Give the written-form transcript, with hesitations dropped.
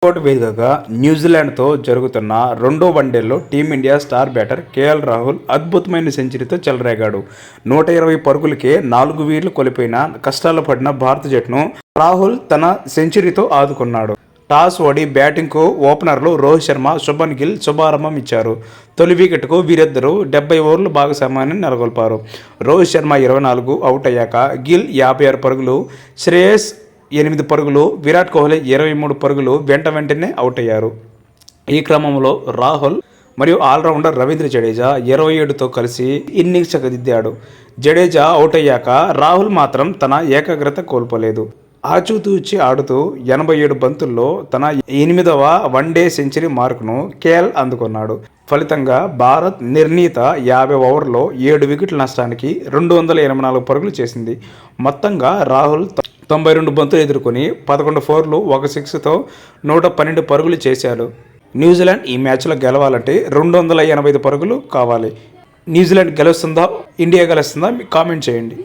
Court వేదికగా న్యూజిలాండ్తో జరుగుతున్న రెండో వన్డేలో team India star batter KL Rahul అద్భుతమైన సెంచరీతో చెలరేగాడు. 120 పరుగులకే 4 వికెట్లు కోల్పోయిన కష్టాలు పడిన భారత జట్టును రాహుల్ తన సెంచరీతో ఆదుకున్నాడు. టాస్ ఓడి బ్యాటింగ్కు ఓపెనర్లు రోహిత్ శర్మ, శుభన్ గిల్ శుభారంభం ఇచ్చారు. తొలి వికెట్కు వీరిద్దరూ 70 ఓవర్ల భాగస్వామ్యాన్ని నెలకొల్పారు. రోహిత్ శర్మ 24 అవుట్ అయ్యాక గిల్ 56 పరుగులు, శ్రేయస్ 8 పరుగులు, విరాట్ కోహ్లీ 23 పరుగులు వెంటనే అవుట్ అయ్యారు. ఈ క్రమంలో రాహుల్ మరియు ఆల్రౌండర్ రవీంద్ర జడేజా 27తో కలిసి ఇన్నింగ్స్ చక్కదిద్దాడు. జడేజా అవుట్ అయ్యాక రాహుల్ మాత్రం తన ఏకాగ్రత కోల్పోలేదు. ఆచితూచి ఆడుతూ 87 బంతుల్లో తన 8వ వన్డే సెంచరీ మార్కును కేఎల్ అందుకున్నాడు. ఫలితంగా భారత్ నిర్ణీత 50 ఓవర్లలో 7 వికెట్ల నష్టానికి 284 పరుగులు చేసింది. మొత్తంగా రాహుల్ 92 బంతులు ఎదుర్కొని 11 ఫోర్లు, 1 సిక్స్తో 112 పరుగులు చేశాడు. న్యూజిలాండ్ ఈ మ్యాచ్లో గెలవాలంటే 285 పరుగులు కావాలి. న్యూజిలాండ్ గెలుస్తుందా, ఇండియా గెలుస్తుందా? కామెంట్ చేయండి.